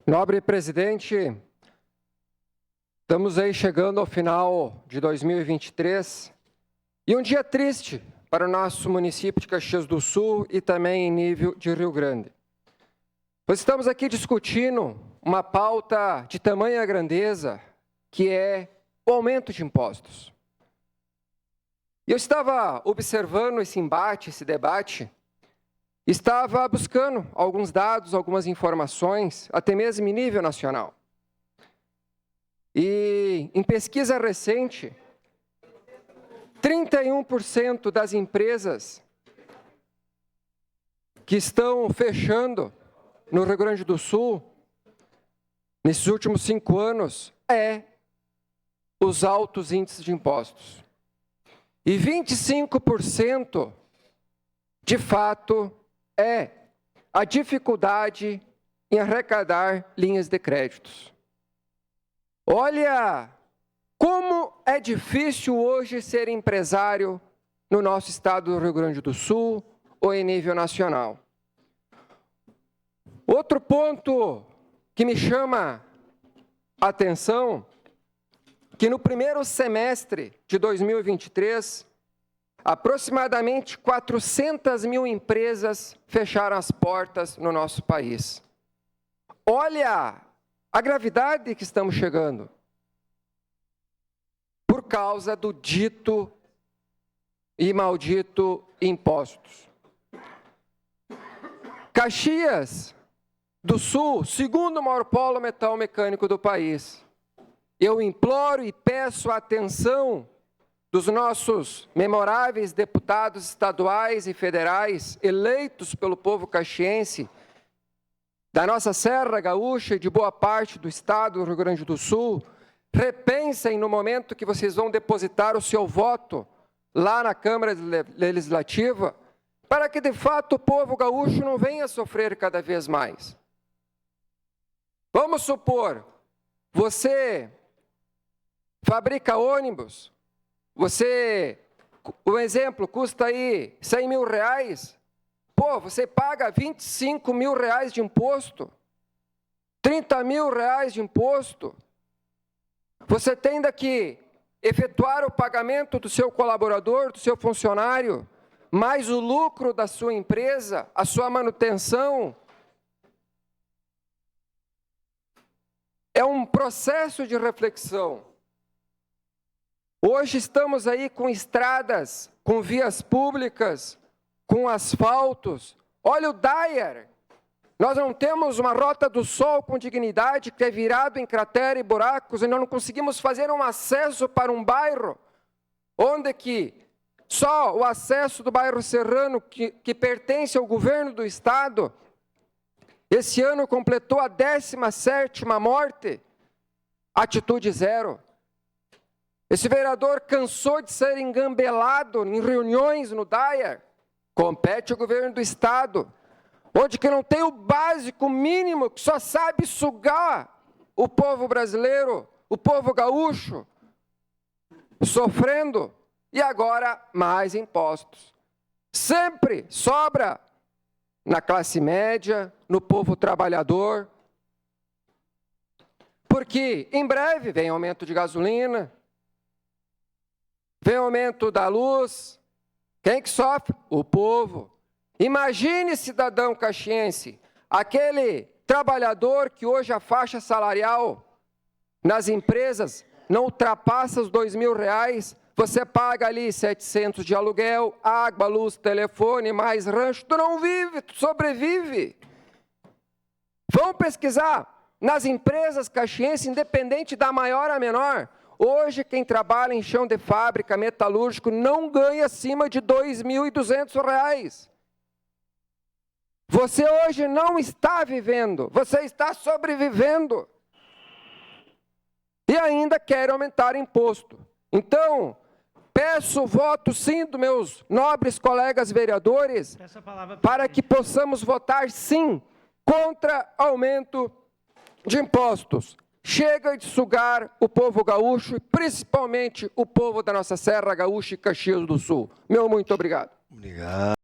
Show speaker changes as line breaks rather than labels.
Nobre presidente, estamos aí chegando ao final de 2023 e um dia triste para o nosso município de Caxias do Sul e também em nível de Rio Grande. Nós estamos aqui discutindo uma pauta de tamanha grandeza, que é o aumento de impostos. Eu estava observando esse embate, esse debate, estava buscando alguns dados, algumas informações, até mesmo em nível nacional. E em pesquisa recente, 31% das empresas que estão fechando no Rio Grande do Sul, nesses últimos 5 anos, os altos índices de impostos. E 25%, de fato, é a dificuldade em arrecadar linhas de créditos. Olha como é difícil hoje ser empresário no nosso estado do Rio Grande do Sul ou em nível nacional. Outro ponto que me chama a atenção, que no primeiro semestre de 2023, aproximadamente 400 mil empresas fecharam as portas no nosso país. Olha a gravidade que estamos chegando. Por causa do dito e maldito impostos. Caxias do Sul, segundo maior polo metal mecânico do país. Eu imploro e peço a atenção dos nossos memoráveis deputados estaduais e federais eleitos pelo povo caxiense, da nossa Serra Gaúcha e de boa parte do estado do Rio Grande do Sul, repensem no momento que vocês vão depositar o seu voto lá na Câmara Legislativa, para que de fato o povo gaúcho não venha sofrer cada vez mais. Vamos supor, você fabrica ônibus, o exemplo custa aí 100 mil reais, você paga 25 mil reais de imposto, 30 mil reais de imposto, você tem que efetuar o pagamento do seu colaborador, do seu funcionário, mais o lucro da sua empresa, a sua manutenção. É um processo de reflexão. Hoje estamos aí com estradas, com vias públicas, com asfaltos. Olha o Dyer. Nós não temos uma rota do sol com dignidade, que é virado em cratera e buracos, e nós não conseguimos fazer um acesso para um bairro, onde que só o acesso do bairro Serrano, que pertence ao governo do estado, esse ano completou a 17ª morte, atitude zero. Esse vereador cansou de ser engambelado em reuniões no Dyer, compete ao governo do estado, onde que não tem o básico mínimo, que só sabe sugar o povo brasileiro, o povo gaúcho, sofrendo, e agora mais impostos. Sempre sobra na classe média, no povo trabalhador, porque em breve vem aumento de gasolina, vem aumento da luz. Quem que sofre? O povo. Imagine, cidadão caxiense, aquele trabalhador que hoje a faixa salarial nas empresas não ultrapassa os 2 mil reais, você paga ali 700 de aluguel, água, luz, telefone, mais rancho, tu não vive, tu sobrevive. Vamos pesquisar nas empresas caxienses, independente da maior a menor. Hoje, quem trabalha em chão de fábrica, metalúrgico, não ganha acima de R$ 2.200. Você hoje não está vivendo, você está sobrevivendo. E ainda quer aumentar imposto. Então, peço o voto sim dos meus nobres colegas vereadores, para que possamos votar sim contra aumento de impostos. Chega de sugar o povo gaúcho, e principalmente o povo da nossa Serra Gaúcha e Caxias do Sul. Meu muito obrigado.
Obrigado.